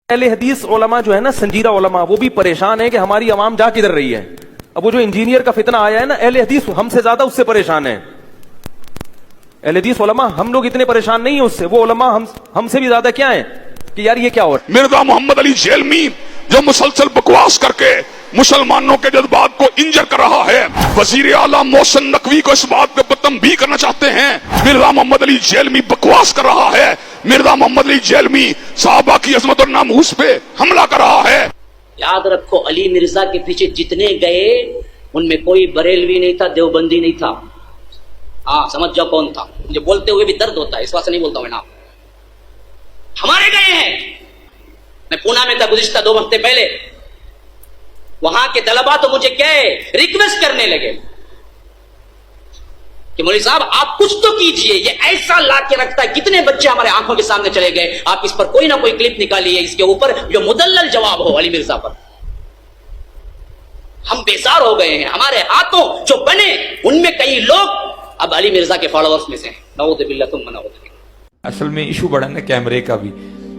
اہل حدیث علماء جو ہے نا, سنجیدہ علماء, وہ بھی پریشان ہے کہ ہماری عوام جا کدھر رہی ہے. اب وہ جو انجینئر کا فتنہ آیا ہے نا, اہل حدیث ہم سے زیادہ اس سے پریشان ہے. اہل حدیث علماء ہم لوگ اتنے پریشان نہیں ہیں اس سے, وہ علماء ہم سے بھی زیادہ کیا ہیں کہ یار یہ کیا ہو رہا ہے. مرزا محمد علی جیلمی جو مسلسل بکواس کر کے مسلمانوں کے جذبات کو انجر کر رہا ہے, وزیر اعلیٰ محسن نقوی کو اس بات پہ تنبیہ کرنا چاہتے ہیں. مرزا محمد علی جیلمی بکواس کر رہا ہے. مرزا محمد علی جیلمی صحابہ کی عظمت اور ناموس پہ حملہ کر رہا ہے. یاد رکھو, علی مرزا کے پیچھے جتنے گئے ان میں کوئی بریلوی نہیں تھا, دیوبندی نہیں تھا. ہاں سمجھ جاؤ کون تھا. مجھے بولتے ہوئے بھی درد ہوتا ہے, اس واسطے سے نہیں بولتا ہوں میں نام. ہمارے گئے ہیں. میں پونا میں تھا گزشتہ 2 ہفتے پہلے. وہاں کے طلباء تو مجھے کہے ریکویسٹ کرنے لگے کہ مولوی صاحب آپ کچھ تو کیجئے, یہ ایسا لا کے رکھتا ہے. کتنے بچے ہمارے آنکھوں کے سامنے چلے گئے, آپ اس پر کوئی نہ کوئی کلپ نکالیے اس کے اوپر جو مدلل جواب ہو علی مرزا پر. ہم بیزار ہو گئے ہیں. ہمارے ہاتھوں جو بنے ان میں کئی لوگ اب علی مرزا کے فالوورز میں سے ہیں. نعوذ باللہ ثم نعوذ باللہ. اصل میں ایشو بڑا نا کیمرے کا بھی.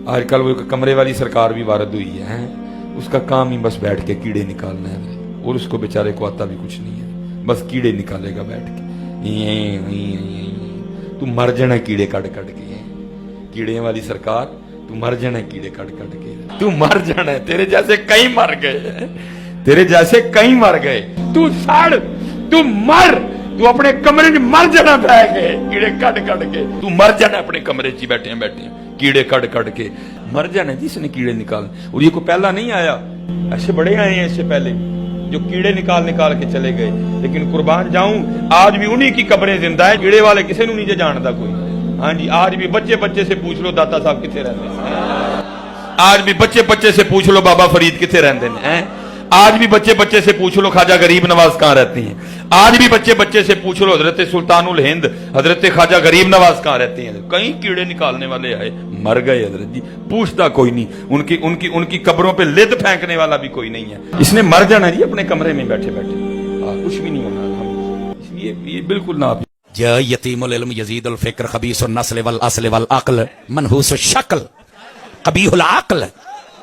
آج کل وہ کمرے والی سرکار بھی وارد ہوئی ہے, اس کا کام ہی بس بیٹھ کے کیڑے نکالنا ہے, اور اس کو بیچارے کو آتا بھی کچھ نہیں ہے, بس کیڑے نکالے گا بیٹھ کے. تو مر جانا کیڑے کٹ کٹ کے. کیڑے والی سرکار تو مر جانا کیڑے کٹ کٹ کے, تو مر جانا ہے. تیرے جیسے کئی مر گئے, تیرے جیسے کئی مر گئے. تو سڑ, تو مر, تو اپنے کمرے میں مر جانا بہ گئے کیڑے کٹ کٹ کے. تو مر جانا اپنے کمرے چ بیٹھے کیڑے کٹ کٹ کے مر جانا. جس نے کیڑے نکال, اور یہ کو پہلا نہیں آیا, ایسے بڑے آئے ہیں اس سے پہلے جو کیڑے نکال کے چلے گئے. لیکن قربان جاؤں آج بھی انہی کی قبریں زندہ ہیں. کیڑے والے کسی نو نہیں جانتا کوئی. ہاں جی, آج بھی بچے سے پوچھ لو داتا صاحب کتنے رہتے ہیں. آج بھی بچے سے پوچھ لو بابا فرید کتنے رہتے ہیں. آج بھی بچے سے پوچھ لو خواجہ غریب نواز کہاں رہتی ہیں. آج بھی بچے سے پوچھ لو حضرت سلطان الہند حضرت خواجہ غریب نواز کہاں رہتی ہیں. کئی کیڑے نکالنے والے آئے, مر گئے حضرت جی. پوچھتا کوئی نہیں, ان کی قبروں پہ لد پھینکنے والا بھی کوئی نہیں ہے. اس نے مر جانا جی اپنے کمرے میں بیٹھے کچھ بھی نہیں ہونا. اس لیے یہ بالکل نہ. یا یتیم العلم یزید الفکر خبیث النسل والاصل والعقل منحوس الشکل قبیح العقل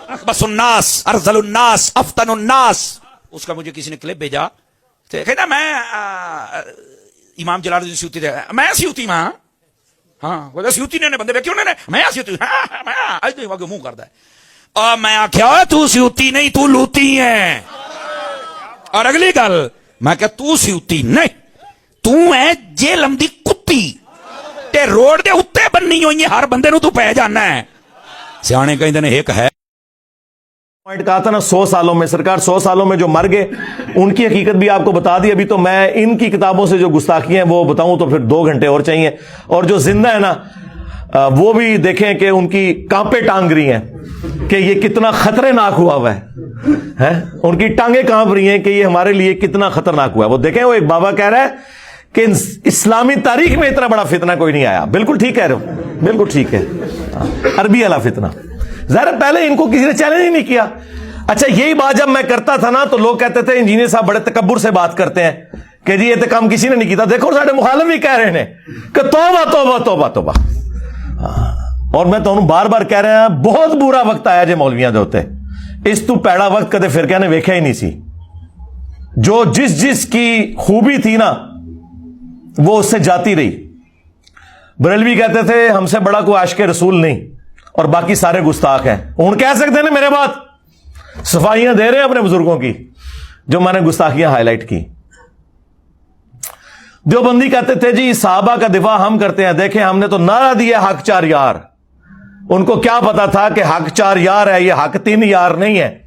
اخبث الناس ارذل الناس افتن الناس. اس کا مجھے کسی نے کلپ بھیجا, کہتا میں امام جلال الدین سیوطی تھے, میں سیوطی ماں. ہاں سیوطی نے بندے کیوں نے میں سیوطی میں منہ کرتا ہے. اور میں آخیا تو سیوطی نہیں تو لوتی ہے. اور اگلی گل میں کہ تو سیوطی نہیں, تو ہے جیلم دی کتی تے روڈ دے اتے بننی ہوئی ہے, ہر بندے نو تو پہ جانا ہے. سیانے کہیں دنے ایک ہے پوائنٹ کہا تھا نا 100 سالوں میں, سرکار 100 سالوں میں جو مر گئے ان کی حقیقت بھی آپ کو بتا دی. ابھی تو میں ان کی کتابوں سے جو گستاخی ہیں وہ بتاؤں تو پھر 2 گھنٹے اور چاہیے. اور جو زندہ ہے نا وہ بھی دیکھیں کہ ان کی کانپیں ٹانگ رہی ہیں کہ یہ کتنا خطرناک ہوا ہے. ان کی ٹانگیں کانپ رہی ہیں کہ یہ ہمارے لیے کتنا خطرناک ہوا ہے. وہ دیکھیں, وہ ایک بابا کہہ رہا ہے کہ اسلامی تاریخ میں اتنا بڑا فتنہ کوئی نہیں آیا. بالکل ٹھیک کہہ رہے ہو, بالکل ٹھیک ہے. عربی والا فتنہ ظاہر پہلے ان کو کسی نے چیلنج ہی نہیں کیا. اچھا یہی بات جب میں کرتا تھا نا تو لوگ کہتے تھے انجینئر صاحب بڑے تکبر سے بات کرتے ہیں کہ جی یہ تو کام کسی نے نہیں کیتا. دیکھو سارے مخالف بھی کہہ رہے ہیں کہ توبہ توبہ توبہ توبہ. اور میں تو بار بار کہہ رہا ہوں بہت برا وقت آیا جے مولویاں دے ہوتے. اس تو پیڑا وقت کدے فرقے نے ویکھیا ہی نہیں سی. جو جس کی خوبی تھی نا وہ اس سے جاتی رہی. بریلوی کہتے تھے ہم سے بڑا کوئی عاشق رسول نہیں اور باقی سارے گستاخ ہیں. ہوں کہہ سکتے ہیں میرے بات صفائیاں دے رہے ہیں اپنے بزرگوں کی جو میں نے گستاخیاں ہائی لائٹ کی. دیوبندی کہتے تھے جی صحابہ کا دفاع ہم کرتے ہیں. دیکھیں ہم نے تو نعرہ دیا حق 4 یار. ان کو کیا پتا تھا کہ حق 4 یار ہے, یہ حق 3 یار نہیں ہے.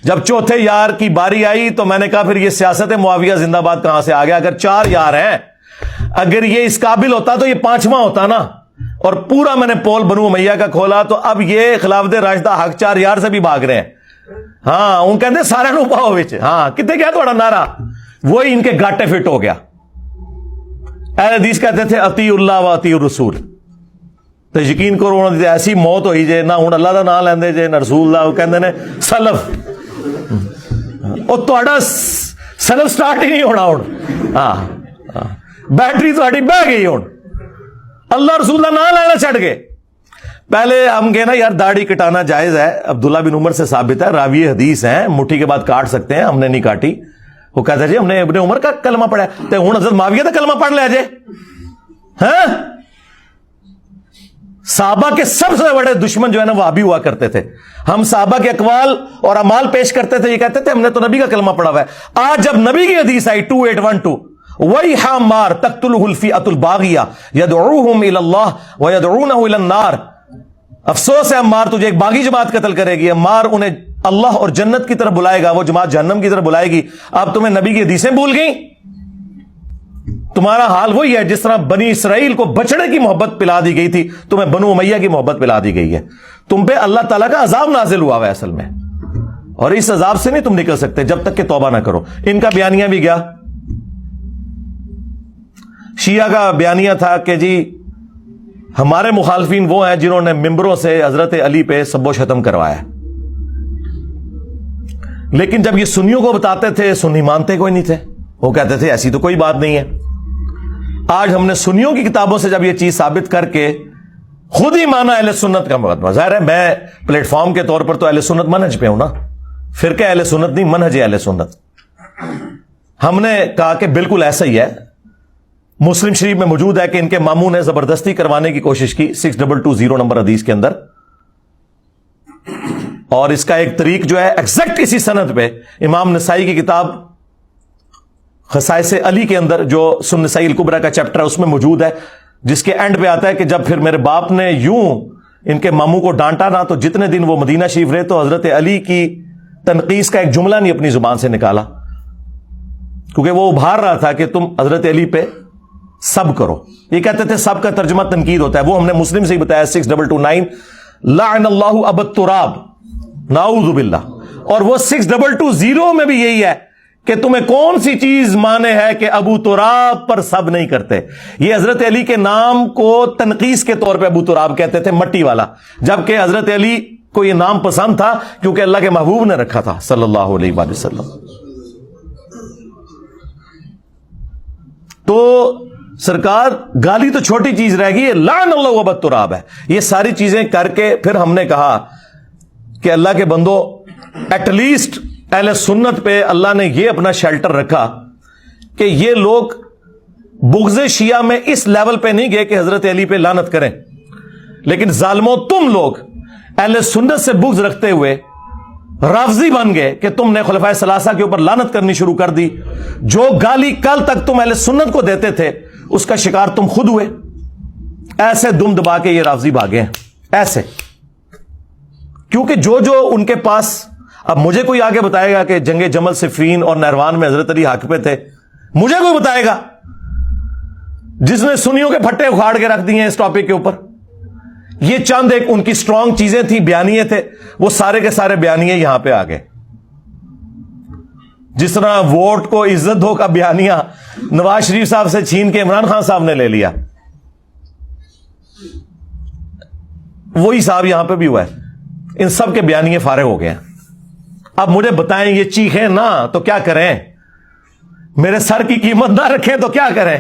جب چوتھے یار کی باری آئی تو میں نے کہا پھر یہ سیاست معاویہ زندہ باد کہاں سے آ گیا. اگر 4 یار ہیں, اگر یہ اس قابل ہوتا تو یہ 5واں ہوتا نا. اور پورا میں نے پول بنو امیہ کا کھولا تو اب یہ خلافت راشدہ حق 4 یار سے بھی بھاگ رہے ہیں. ہاں ان کہتے سارے نو پاؤ بچ. ہاں کتنے کیا تھوڑا نعرہ, وہی ان کے گاٹے فٹ ہو گیا. اہل حدیث کہتے تھے اطیع اللہ و اطیع الرسول. تو یقین کرو انہوں نے ایسی موت ہوئی جے نہ ہوں اللہ دا نام لیندے جے نہ رسول اللہ. وہ کہندے نے سلف, اور تہاڈا سلف سٹارٹ ہی نہیں ہونا. ہوں بیٹری تہاڈی بہ گئی. ہوں اللہ رسول دا نام لینا چھڈ گئے. پہلے ہم کہنا یار داڑھی کٹانا جائز ہے, عبداللہ بن عمر سے ثابت ہے, راوی حدیث ہیں, مٹھی کے بعد کاٹ سکتے ہیں, ہم نے نہیں کاٹی. وہ کہتا ہے جی ہم نے ابن عمر کا کلمہ پڑھا ہے, تو ہوں حضرت معاویہ کا کلمہ پڑھ لے جے. ہاں صحابہ کے سب سے بڑے دشمن جو ہے نا وہابی ہوا کرتے تھے. ہم صحابہ کے اقوال اور اعمال پیش کرتے تھے, یہ کہتے تھے ہم نے تو نبی کا کلمہ پڑھا ہوا ہے. آج جب نبی کی حدیث آئی 2812 وَيْحَ مَارْ تَقْتُلُهُ الْفِئَةُ الْبَاغِيَةُ يَدْعُوهُمْ إِلَى اللَّهِ وَيَدْعُونَهُ إِلَى النَّارِ, افسوس ہے عمار تجھے ایک باغی جماعت قتل کرے گی. عمار انہیں اللہ اور جنت کی طرف بلائے گا, وہ جماعت جہنم کی طرف بلائے گی. اب تمہیں نبی کی حدیثیں بھول گئیں. تمہارا حال وہی ہے جس طرح بنی اسرائیل کو بچڑے کی محبت پلا دی گئی تھی, تمہیں بنو امیہ کی محبت پلا دی گئی ہے. تم پہ اللہ تعالیٰ کا عذاب نازل ہوا ہے اصل میں, اور اس عذاب سے نہیں تم نکل سکتے جب تک کہ توبہ نہ کرو. ان کا بیانیہ بھی گیا, شیعہ کا بیانیہ تھا کہ جی ہمارے مخالفین وہ ہیں جنہوں نے ممبروں سے حضرت علی پہ سب و شتم کروایا. لیکن جب یہ سنیوں کو بتاتے تھے, سنی مانتے کوئی نہیں تھے, وہ کہتے تھے ایسی تو کوئی بات نہیں ہے. آج ہم نے سنیوں کی کتابوں سے جب یہ چیز ثابت کر کے خود ہی مانا اہل سنت کا مقدمہ. ظاہر ہے میں پلیٹ فارم کے طور پر تو اہل سنت منہج پہ ہوں نا, فرقہ اہل سنت نہیں, منہج اہل سنت. ہم نے کہا کہ بالکل ایسا ہی ہے. مسلم شریف میں موجود ہے کہ ان کے ماموں نے زبردستی کروانے کی کوشش کی 6220 نمبر حدیث کے اندر, اور اس کا ایک طریق جو ہے ایگزیکٹ اسی سند پہ امام نسائی کی کتاب خصائص علی کے اندر جو سنن نسائی الکبریٰ کا چیپٹر ہے اس میں موجود ہے, جس کے اینڈ پہ آتا ہے کہ جب پھر میرے باپ نے یوں ان کے ماموں کو ڈانٹا نا, تو جتنے دن وہ مدینہ شریف رہے تو حضرت علی کی تنقیص کا ایک جملہ نہیں اپنی زبان سے نکالا, کیونکہ وہ ابھار رہا تھا کہ تم حضرت علی پہ سب کرو. یہ کہتے تھے سب کا ترجمہ تنقید ہوتا ہے, وہ ہم نے مسلم سے ہی بتایا 6229 لعن اللہ ابا التراب نعوذ باللہ. اور وہ 6220 میں بھی یہی ہے کہ تمہیں کون سی چیز مانے ہے کہ ابو تراب پر سب نہیں کرتے. یہ حضرت علی کے نام کو تنقیص کے طور پہ ابو تراب کہتے تھے, مٹی والا, جبکہ حضرت علی کو یہ نام پسند تھا کیونکہ اللہ کے محبوب نے رکھا تھا صلی اللہ علیہ وآلہ وسلم. تو سرکار گالی تو چھوٹی چیز رہ گئی, لعن اللہ ابا التراب ہے. یہ ساری چیزیں کر کے پھر ہم نے کہا کہ اللہ کے بندو, ایٹ لیسٹ اہل سنت پہ اللہ نے یہ اپنا شیلٹر رکھا کہ یہ لوگ بغض شیعہ میں اس لیول پہ نہیں گئے کہ حضرت علی پہ لعنت کریں, لیکن ظالموں تم لوگ اہل سنت سے بغض رکھتے ہوئے رافضی بن گئے کہ تم نے خلفائے ثلاثہ کے اوپر لعنت کرنی شروع کر دی. جو گالی کل تک تم اہل سنت کو دیتے تھے اس کا شکار تم خود ہوئے. ایسے دم دبا کے یہ رافضی بھاگے ہیں ایسے, کیونکہ جو ان کے پاس, اب مجھے کوئی آگے بتائے گا کہ جنگ جمل صفین اور نہروان میں حضرت علی حق پہ تھے, مجھے کوئی بتائے گا جس نے سنیوں کے پھٹے اکھاڑ کے رکھ دیے ہیں اس ٹاپک کے اوپر. یہ چند ایک ان کی سٹرونگ چیزیں تھیں, بیانیے تھے, وہ سارے کے سارے بیانیے یہاں پہ آ گئے. جس طرح ووٹ کو عزت دو کا بیانیہ نواز شریف صاحب سے چھین کے عمران خان صاحب نے لے لیا, وہی صاحب یہاں پہ بھی ہوا ہے. ان سب کے بیانیے فارغ ہو گئے ہیں. اب مجھے بتائیں یہ چیخیں نا تو کیا کریں, میرے سر کی قیمت نہ رکھیں تو کیا کریں.